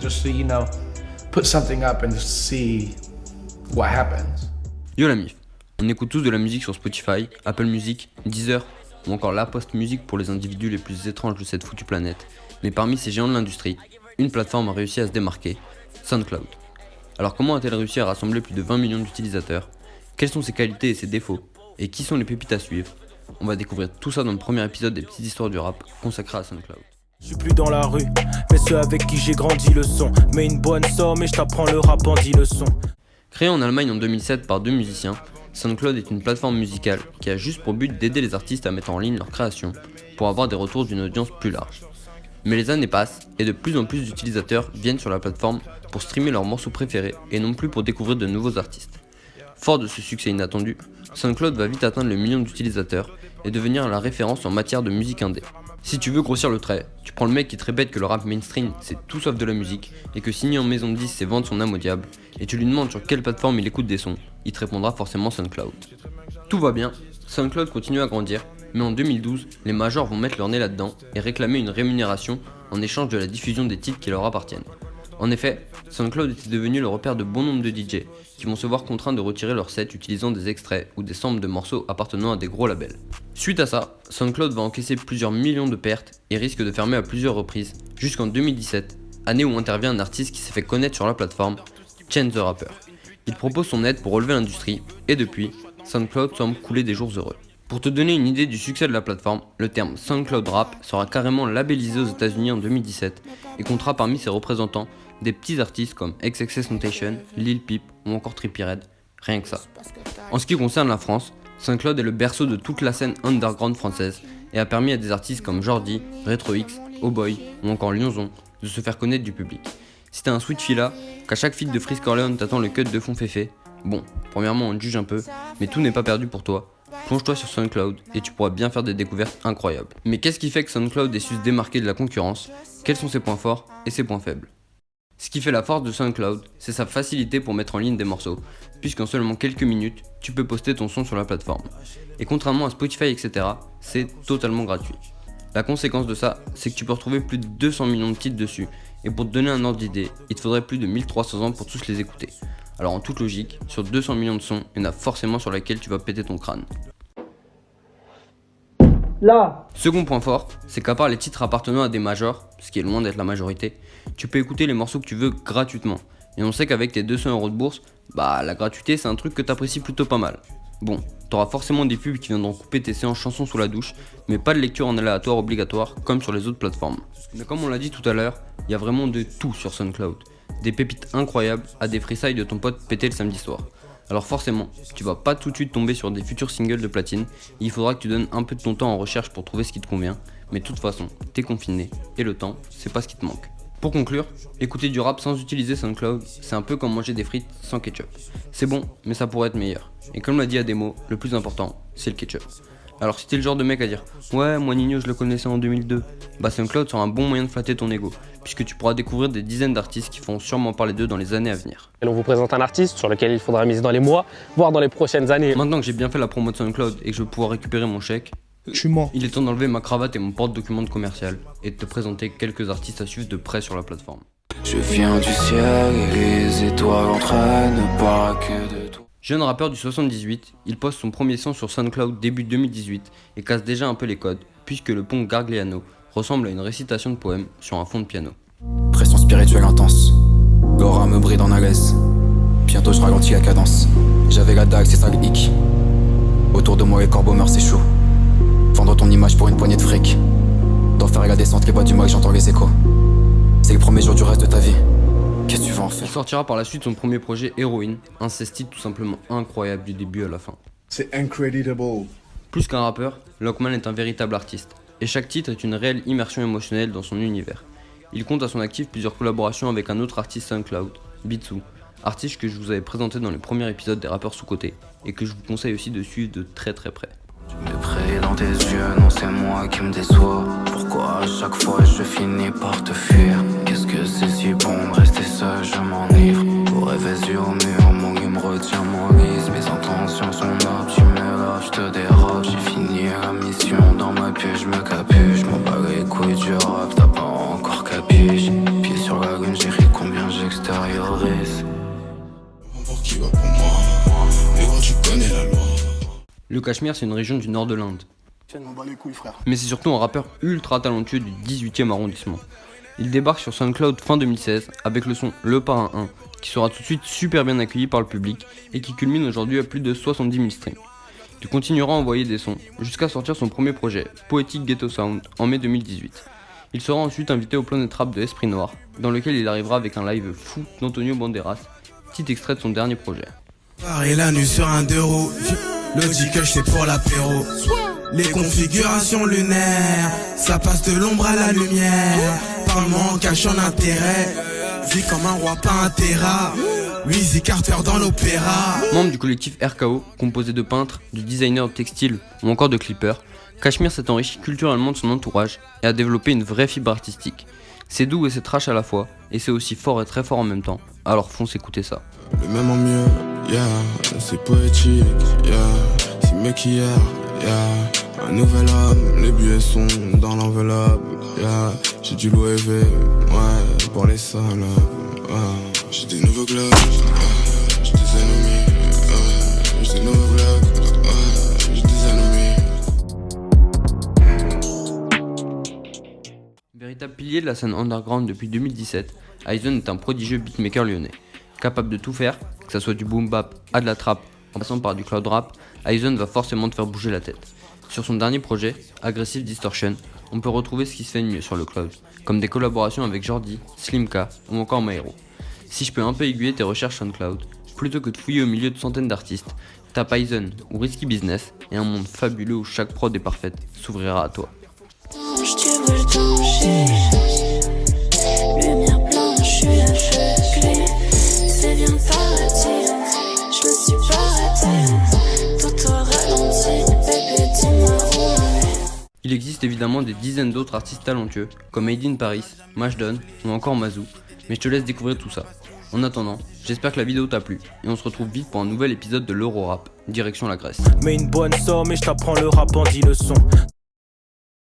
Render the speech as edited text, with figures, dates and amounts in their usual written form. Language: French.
Just to, put something up and see what happens. Yo la mif, on écoute tous de la musique sur Spotify, Apple Music, Deezer ou encore la Post Music pour les individus les plus étranges de cette foutue planète. Mais parmi ces géants de l'industrie, une plateforme a réussi à se démarquer, SoundCloud. Alors comment a-t-elle réussi à rassembler plus de 20 millions d'utilisateurs? Quelles sont ses qualités et ses défauts? Et qui sont les pépites à suivre? On va découvrir tout ça dans le premier épisode des petites histoires du rap consacré à SoundCloud. Je suis plus dans la rue, mais ceux avec qui j'ai grandi le sont. Mais une bonne somme et je t'apprends le rap en 10 leçons. Créé en Allemagne en 2007 par deux musiciens, SoundCloud est une plateforme musicale qui a juste pour but d'aider les artistes à mettre en ligne leurs créations pour avoir des retours d'une audience plus large. Mais les années passent et de plus en plus d'utilisateurs viennent sur la plateforme pour streamer leurs morceaux préférés et non plus pour découvrir de nouveaux artistes. Fort de ce succès inattendu, SoundCloud va vite atteindre le million d'utilisateurs et devenir la référence en matière de musique indé. Si tu veux grossir le trait, tu prends le mec qui te répète que le rap mainstream c'est tout sauf de la musique et que signer en maison de 10 c'est vendre son âme au diable, et tu lui demandes sur quelle plateforme il écoute des sons, il te répondra forcément SoundCloud. Tout va bien, SoundCloud continue à grandir, mais en 2012, les majors vont mettre leur nez là-dedans et réclamer une rémunération en échange de la diffusion des titres qui leur appartiennent. En effet, SoundCloud était devenu le repère de bon nombre de DJ qui vont se voir contraints de retirer leur set utilisant des extraits ou des samples de morceaux appartenant à des gros labels. Suite à ça, SoundCloud va encaisser plusieurs millions de pertes et risque de fermer à plusieurs reprises, jusqu'en 2017, année où intervient un artiste qui s'est fait connaître sur la plateforme, Chance the Rapper. Il propose son aide pour relever l'industrie, et depuis, SoundCloud semble couler des jours heureux. Pour te donner une idée du succès de la plateforme, le terme SoundCloud Rap sera carrément labellisé aux États-Unis en 2017 et comptera parmi ses représentants des petits artistes comme XXXTentacion, Lil Peep ou encore Trippie Redd, rien que ça. En ce qui concerne la France, SoundCloud est le berceau de toute la scène underground française et a permis à des artistes comme Jordi, Retro X, Oh Boy ou encore Lyonzon de se faire connaître du public. Si t'as un sweet fila, qu'à chaque feat de Freeze Corleone t'attend le cut de fond féfé, bon, premièrement on te juge un peu, mais tout n'est pas perdu pour toi. Plonge-toi sur SoundCloud et tu pourras bien faire des découvertes incroyables. Mais qu'est-ce qui fait que SoundCloud ait su se démarquer de la concurrence? Quels sont ses points forts et ses points faibles? Ce qui fait la force de SoundCloud, c'est sa facilité pour mettre en ligne des morceaux, puisqu'en seulement quelques minutes, tu peux poster ton son sur la plateforme. Et contrairement à Spotify, etc., c'est totalement gratuit. La conséquence de ça, c'est que tu peux retrouver plus de 200 millions de titres dessus, et pour te donner un ordre d'idée, il te faudrait plus de 1300 ans pour tous les écouter. Alors en toute logique, sur 200 millions de sons, il y en a forcément sur laquelle tu vas péter ton crâne. Là. Second point fort, c'est qu'à part les titres appartenant à des majors, ce qui est loin d'être la majorité, tu peux écouter les morceaux que tu veux gratuitement. Et on sait qu'avec tes 200 € de bourse, la gratuité c'est un truc que t'apprécies plutôt pas mal. Bon, t'auras forcément des pubs qui viendront couper tes séances chansons sous la douche, mais pas de lecture en aléatoire obligatoire comme sur les autres plateformes. Mais comme on l'a dit tout à l'heure, il y a vraiment de tout sur SoundCloud. Des pépites incroyables à des freestyles de ton pote pété le samedi soir. Alors forcément, tu vas pas tout de suite tomber sur des futurs singles de platine, et il faudra que tu donnes un peu de ton temps en recherche pour trouver ce qui te convient, mais de toute façon, t'es confiné, et le temps, c'est pas ce qui te manque. Pour conclure, écouter du rap sans utiliser SoundCloud, c'est un peu comme manger des frites sans ketchup. C'est bon, mais ça pourrait être meilleur. Et comme l'a dit Ademo, le plus important, c'est le ketchup. Alors si t'es le genre de mec à dire « Ouais, moi Nino je le connaissais en 2002 », SoundCloud sera un bon moyen de flatter ton ego, puisque tu pourras découvrir des dizaines d'artistes qui feront sûrement parler d'eux dans les années à venir. Et on vous présente un artiste sur lequel il faudra miser dans les mois, voire dans les prochaines années. Maintenant que j'ai bien fait la promo de SoundCloud et que je vais pouvoir récupérer mon chèque, il est temps d'enlever ma cravate et mon porte-document de commercial, et de te présenter quelques artistes à suivre de près sur la plateforme. Je viens du ciel et les étoiles entraînent pas que de toi. Jeune rappeur du 78, il poste son premier son sur SoundCloud début 2018 et casse déjà un peu les codes, puisque le pont Gargliano ressemble à une récitation de poème sur un fond de piano. Pression spirituelle intense, l'aura me bride en alaise. Bientôt je ralentis la cadence. J'avais la dague, c'est ça le hic. Autour de moi les corbeaux meurent, c'est chaud. Vendre ton image pour une poignée de fric. D'enfer et la descente, les bas du mois j'entends les échos. C'est le premier jour du reste de ta vie. Qu'est-ce que tu vas en faire? Il sortira par la suite son premier projet Héroïne, un style tout simplement incroyable du début à la fin. C'est incredible. Plus qu'un rappeur, Lockman est un véritable artiste, et chaque titre est une réelle immersion émotionnelle dans son univers. Il compte à son actif plusieurs collaborations avec un autre artiste SoundCloud, Bitsu, artiste que je vous avais présenté dans les premiers épisodes des rappeurs sous-cotés, et que je vous conseille aussi de suivre de très près. De près dans tes yeux, non c'est moi qui me déçois. Pourquoi à chaque fois je finis par te fuir? Qu'est-ce que c'est si bon de rester seul, je m'enivre. Pour rêver sur au mur, mon gueule me retient mon lise. Mes intentions sont nobles, tu me laves, je te dérobe. J'ai fini la mission dans ma pioche, je me capuche. Je m'en bats les couilles du rap, t'as pas encore capiche. Pieds sur la lune, j'ai ri combien j'extériorise. Pour qui va pour moi, mais gros tu connais la loi. Le Cachemire, c'est une région du nord de l'Inde. Mais c'est surtout un rappeur ultra talentueux du 18e arrondissement. Il débarque sur SoundCloud fin 2016 avec le son Le Parrain 1, qui sera tout de suite super bien accueilli par le public et qui culmine aujourd'hui à plus de 70 000 streams. Il continuera à envoyer des sons jusqu'à sortir son premier projet, Poetic Ghetto Sound, en mai 2018. Il sera ensuite invité au Planet Rap de Esprit Noir, dans lequel il arrivera avec un live fou d'Antonio Banderas, petit extrait de son dernier projet. Et la nuit sur un 2 roues, le G-Cush c'est pour l'apéro. Les configurations lunaires, ça passe de l'ombre à la lumière. Parle-moi en cachant l'intérêt, vis comme un roi pas un terra. Wheezy Carter dans l'opéra. Membre du collectif RKO, composé de peintres, de designers de textiles ou encore de clippers, Cachemire s'est enrichi culturellement de son entourage et a développé une vraie fibre artistique. C'est doux et c'est trash à la fois, et c'est aussi fort et très fort en même temps, alors fonce écouter ça. Le même en mieux, yeah, c'est poétique, yeah, c'est mieux qu'hier, yeah, un nouvel homme, les billets sont dans l'enveloppe, yeah, j'ai du Louis V, ouais, pour les salopes, ouais, j'ai des nouveaux globes, j'ai des ennemis, j'ai des nouveaux globes, j'ai des ennemis. Véritable pilier de la scène underground depuis 2017, Aizen est un prodigieux beatmaker lyonnais. Capable de tout faire, que ça soit du boom bap à de la trap, en passant par du cloud rap, Aizen va forcément te faire bouger la tête. Sur son dernier projet, Aggressive Distortion, on peut retrouver ce qui se fait de mieux sur le cloud, comme des collaborations avec Jordi, Slimka ou encore Maero. Si je peux un peu aiguiller tes recherches SoundCloud, plutôt que de fouiller au milieu de centaines d'artistes, tape Aizen ou Risky Business et un monde fabuleux où chaque prod est parfaite s'ouvrira à toi. Lumière blanche, je suis aveuglée. C'est bien paraît-il, je me suis pas arrêtée. Tout au ralenti, bébé dis-moi où on est. Il existe évidemment des dizaines d'autres artistes talentueux, comme Made in Paris, Mashdon ou encore Mazou, mais je te laisse découvrir tout ça. En attendant, j'espère que la vidéo t'a plu, et on se retrouve vite pour un nouvel épisode de l'Eurorap, direction la Grèce. Mais une bonne somme et je t'apprends le rap en 10 leçons.